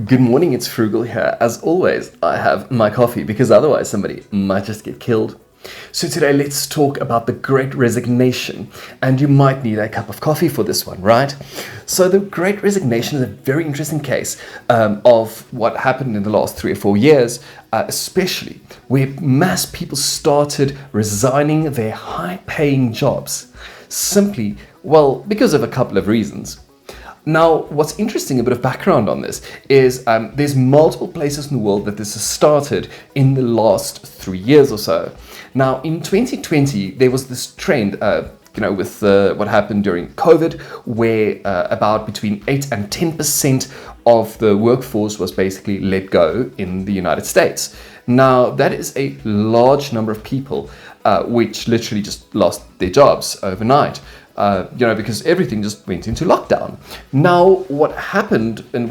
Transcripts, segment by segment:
Good morning, it's Frugal here. As always, I have my coffee because otherwise somebody might just get killed. So today let's talk about the Great Resignation, and you might need a cup of coffee for this one, right? So the Great Resignation is a very interesting case of what happened in the last 3 or 4 years, especially where mass people started resigning their high-paying jobs simply, well, because of a couple of reasons. Now, what's interesting, a bit of background on this, is there's multiple places in the world that this has started in the last 3 years or so. Now, in 2020, there was this trend, with what happened during COVID, where about between 8 and 10% of the workforce was basically let go in the United States. Now, that is a large number of people which literally just lost their jobs overnight. Because everything just went into lockdown. Now, what happened, and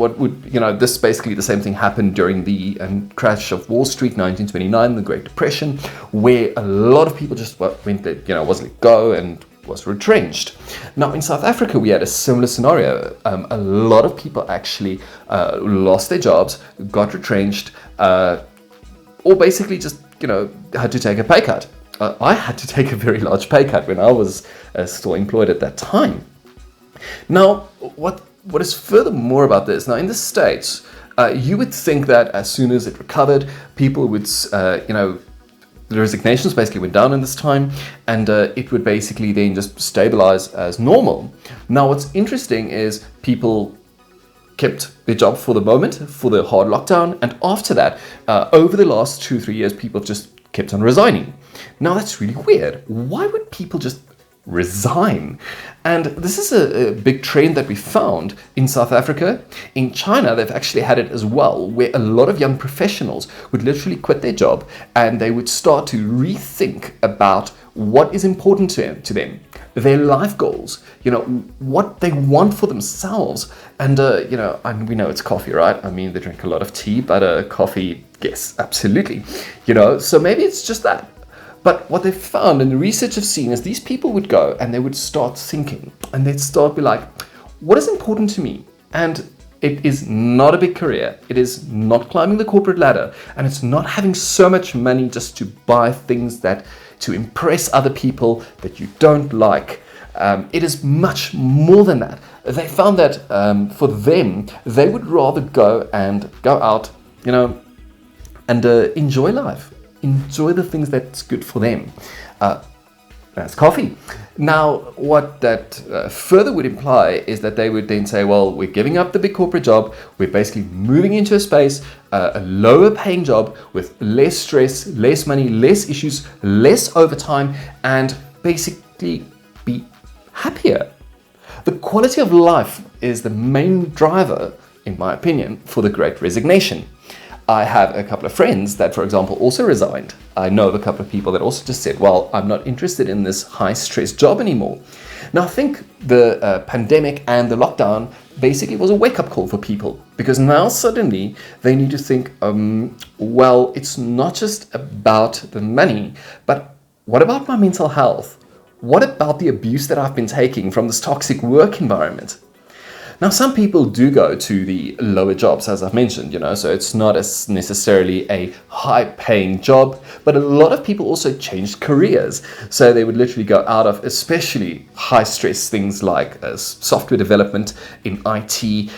this basically the same thing happened during the crash of Wall Street, 1929, the Great Depression, where a lot of people just was let go and was retrenched. Now, in South Africa, we had a similar scenario. A lot of people actually lost their jobs, got retrenched, or basically just, had to take a pay cut. I had to take a very large pay cut when I was still employed at that time. Now, what is furthermore about this? Now, in the States, you would think that as soon as it recovered, people would, the resignations basically went down in this time, and it would basically then just stabilize as normal. Now, what's interesting is people kept their job for the moment, for the hard lockdown, and after that, over the last 2-3 years, people just kept on resigning. Now, that's really weird. Why would people just resign? And this is a big trend that we found in South Africa. In China, they've actually had it as well, where a lot of young professionals would literally quit their job and they would start to rethink about what is important to them, their life goals, what they want for themselves. And, and we know it's coffee, right? I mean, they drink a lot of tea, but coffee, yes, absolutely. So maybe it's just that. But what they found and the research have seen is these people would go and they would start thinking and they'd start be like, what is important to me? And it is not a big career. It is not climbing the corporate ladder, and it's not having so much money just to buy things to impress other people that you don't like. It is much more than that. They found that for them, they would rather go out, and enjoy life. Enjoy the things that's good for them. That's coffee. Now, what that further would imply is that they would then say, well, we're giving up the big corporate job. We're basically moving into a space, a lower paying job with less stress, less money, less issues, less overtime, and basically be happier. The quality of life is the main driver, in my opinion, for the Great Resignation. I have a couple of friends that, for example, also resigned. I know of a couple of people that also just said, well, I'm not interested in this high-stress job anymore. Now, I think the pandemic and the lockdown basically was a wake-up call for people, because now suddenly they need to think, well, it's not just about the money, but what about my mental health? What about the abuse that I've been taking from this toxic work environment? Now, some people do go to the lower jobs, as I've mentioned, so it's not as necessarily a high-paying job, but a lot of people also changed careers. So they would literally go out of especially high-stress things like software development in IT,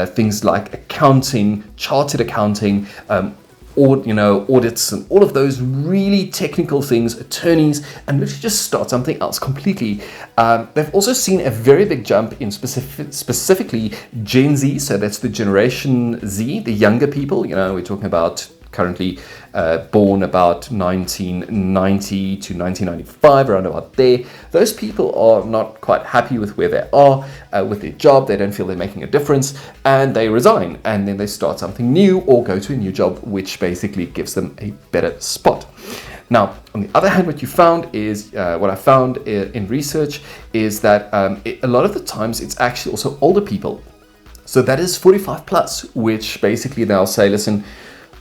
things like accounting, chartered accounting, audits and all of those really technical things, attorneys, and literally just start something else completely. They've also seen a very big jump in specifically Gen Z, so that's the Generation Z, the younger people. We're talking about currently born about 1990 to 1995, around about there. Those people are not quite happy with where they are with their job. They don't feel they're making a difference, and they resign, and then they start something new or go to a new job, which basically gives them a better spot. Now, on the other hand, what I found in research is that a lot of the times it's actually also older people. So that is 45 plus, which basically they'll say, listen,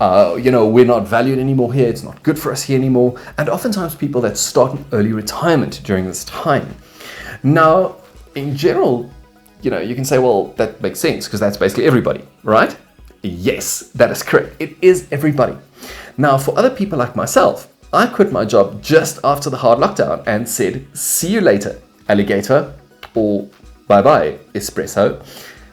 we're not valued anymore here. It's not good for us here anymore. And oftentimes people that start an early retirement during this time. Now, in general, you can say, well, that makes sense because that's basically everybody, right? Yes, that is correct. It is everybody. Now, for other people like myself, I quit my job just after the hard lockdown and said, see you later, alligator, or bye-bye, espresso.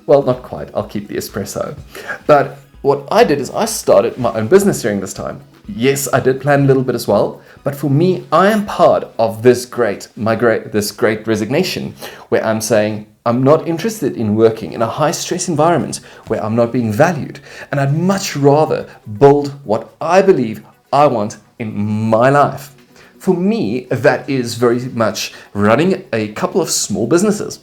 Well, not quite. I'll keep the espresso. But what I did is I started my own business during this time. Yes, I did plan a little bit as well, but for me, I am part of this great resignation where I'm saying I'm not interested in working in a high stress environment where I'm not being valued, and I'd much rather build what I believe I want in my life. For me, that is very much running a couple of small businesses,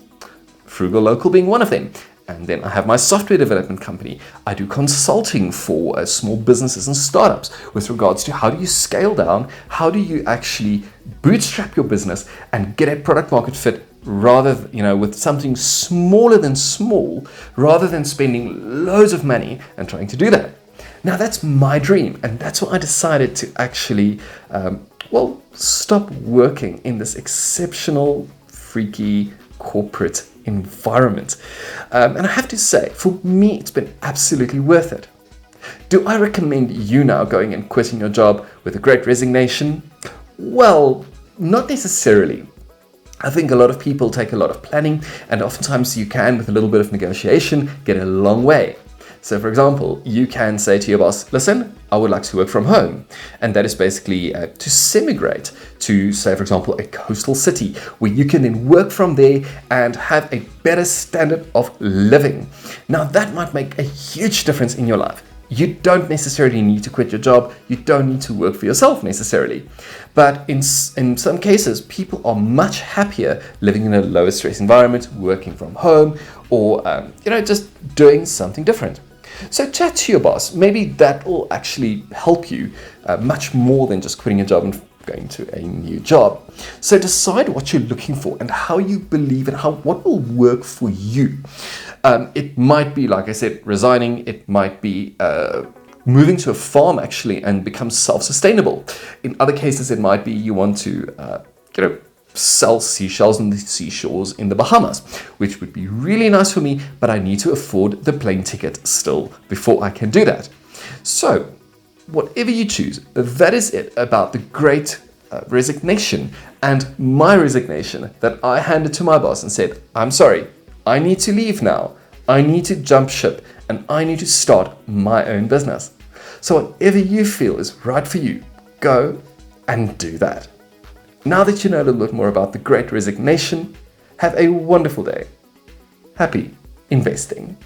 Frugal Local being one of them. And then I have my software development company. I do consulting for small businesses and startups with regards to how do you scale down, how do you actually bootstrap your business and get a product market fit rather, with something smaller than small, rather than spending loads of money and trying to do that. Now that's my dream, and that's why I decided to actually, stop working in this exceptional, freaky corporate environment. And I have to say, for me, it's been absolutely worth it. Do I recommend you now going and quitting your job with a great resignation? Well, not necessarily. I think a lot of people take a lot of planning, and oftentimes you can, with a little bit of negotiation, get a long way. So for example, you can say to your boss, listen, I would like to work from home. And that is basically to semigrate to, say, for example, a coastal city where you can then work from there and have a better standard of living. Now that might make a huge difference in your life. You don't necessarily need to quit your job. You don't need to work for yourself necessarily. But in some cases, people are much happier living in a lower stress environment, working from home, or just doing something different. So chat to your boss. Maybe that will actually help you much more than just quitting a job and going to a new job. So decide what you're looking for and how you believe and what will work for you. It might be, like I said, resigning. It might be moving to a farm actually and become self-sustainable. In other cases, it might be you want to sell seashells on the seashores in the Bahamas, which would be really nice for me, but I need to afford the plane ticket still before I can do that. So whatever you choose, that is it about the great resignation and my resignation that I handed to my boss and said, I'm sorry, I need to leave now. I need to jump ship and I need to start my own business. So whatever you feel is right for you, go and do that. Now that you know a little bit more about the great resignation, have a wonderful day. Happy investing.